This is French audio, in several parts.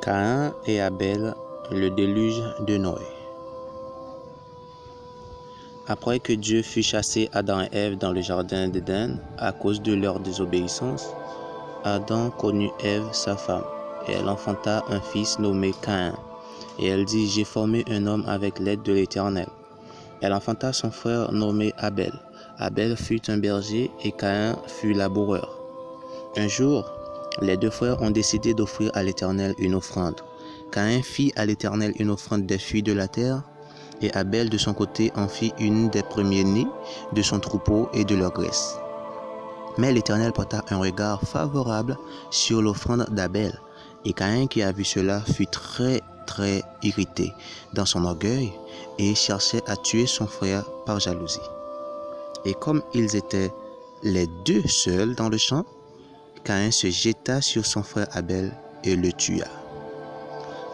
Caïn et Abel, le déluge de Noé. Après que Dieu fut chassé Adam et Ève dans le jardin d'Éden à cause de leur désobéissance, Adam connut Ève, sa femme, et elle enfanta un fils nommé Caïn. Et elle dit, j'ai formé un homme avec l'aide de l'Éternel. Elle enfanta son frère nommé Abel. Abel fut un berger et Caïn fut laboureur. Un jour, les deux frères ont décidé d'offrir à l'Éternel une offrande. Caïn fit à l'Éternel une offrande des fruits de la terre, et Abel de son côté en fit une des premiers-nés de son troupeau et de leur graisse. Mais l'Éternel porta un regard favorable sur l'offrande d'Abel, et Caïn qui a vu cela fut très irrité dans son orgueil et cherchait à tuer son frère par jalousie. Et comme ils étaient les deux seuls dans le champ, Caïn se jeta sur son frère Abel et le tua.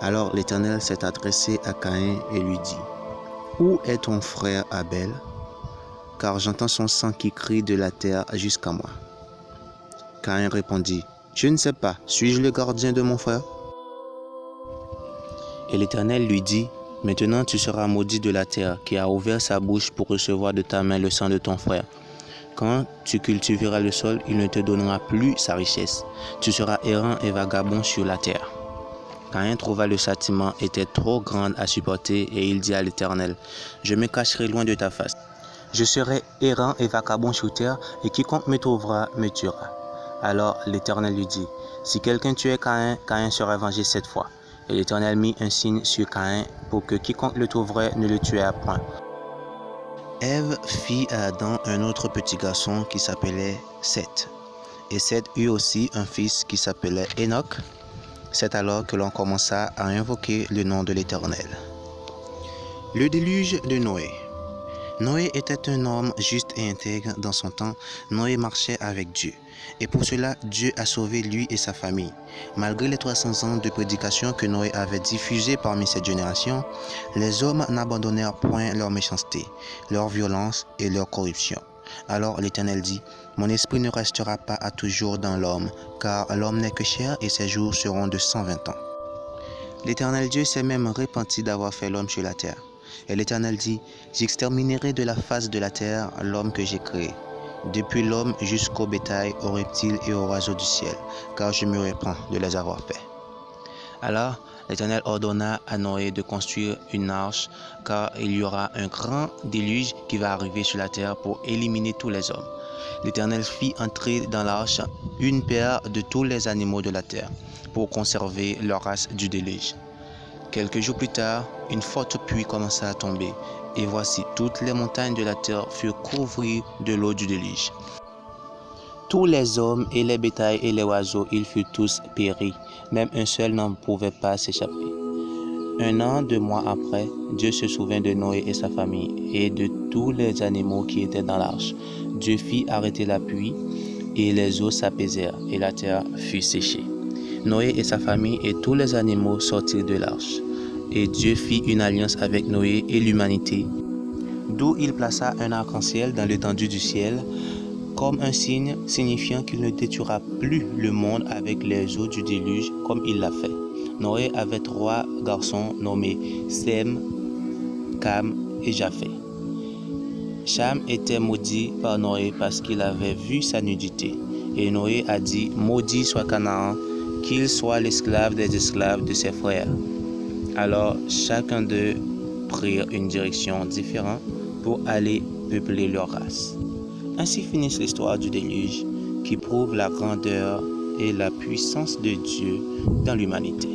Alors l'Éternel s'est adressé à Caïn et lui dit, « Où est ton frère Abel? Car j'entends son sang qui crie de la terre jusqu'à moi. » Caïn répondit, « Je ne sais pas, suis-je le gardien de mon frère? » Et l'Éternel lui dit, « Maintenant tu seras maudit de la terre qui a ouvert sa bouche pour recevoir de ta main le sang de ton frère. Quand tu cultiveras le sol, il ne te donnera plus sa richesse. Tu seras errant et vagabond sur la terre. » Caïn trouva le châtiment était trop grand à supporter et il dit à l'Éternel, « Je me cacherai loin de ta face. Je serai errant et vagabond sur terre et quiconque me trouvera me tuera. » Alors l'Éternel lui dit, « Si quelqu'un tuait Caïn, Caïn sera vengé 7 fois. » Et l'Éternel mit un signe sur Caïn pour que quiconque le trouverait ne le tuât point. Ève fit à Adam un autre petit garçon qui s'appelait Seth. Et Seth eut aussi un fils qui s'appelait Enoch. C'est alors que l'on commença à invoquer le nom de l'Éternel. Le déluge de Noé. Noé était un homme juste et intègre dans son temps. Noé marchait avec Dieu. Et pour cela, Dieu a sauvé lui et sa famille. Malgré les 300 ans de prédication que Noé avait diffusée parmi cette génération, les hommes n'abandonnèrent point leur méchanceté, leur violence et leur corruption. Alors l'Éternel dit, « Mon esprit ne restera pas à toujours dans l'homme, car l'homme n'est que chair et ses jours seront de 120 ans. » L'Éternel Dieu s'est même repenti d'avoir fait l'homme sur la terre. Et l'Éternel dit, « J'exterminerai de la face de la terre l'homme que j'ai créé, depuis l'homme jusqu'au bétail, aux reptiles et aux oiseaux du ciel, car je me répands de les avoir faits. » Alors l'Éternel ordonna à Noé de construire une arche, car il y aura un grand déluge qui va arriver sur la terre pour éliminer tous les hommes. L'Éternel fit entrer dans l'arche une paire de tous les animaux de la terre, pour conserver leur race du déluge. Quelques jours plus tard, une forte pluie commença à tomber, et voici toutes les montagnes de la terre furent couvertes de l'eau du déluge. Tous les hommes et les bétails et les oiseaux, ils furent tous péris, même un seul n'en pouvait pas s'échapper. 1 an, 2 mois après, Dieu se souvint de Noé et sa famille, et de tous les animaux qui étaient dans l'arche. Dieu fit arrêter la pluie, et les eaux s'apaisèrent, et la terre fut séchée. Noé et sa famille et tous les animaux sortirent de l'arche. Et Dieu fit une alliance avec Noé et l'humanité, d'où il plaça un arc-en-ciel dans l'étendue du ciel, comme un signe signifiant qu'il ne détruira plus le monde avec les eaux du déluge comme il l'a fait. Noé avait 3 garçons nommés Sem, Cam et Japheth. Cham était maudit par Noé parce qu'il avait vu sa nudité. Et Noé a dit, « Maudit soit Canaan, qu'il soit l'esclave des esclaves de ses frères. » Alors chacun d'eux prirent une direction différente pour aller peupler leur race. Ainsi finit l'histoire du déluge qui prouve la grandeur et la puissance de Dieu dans l'humanité.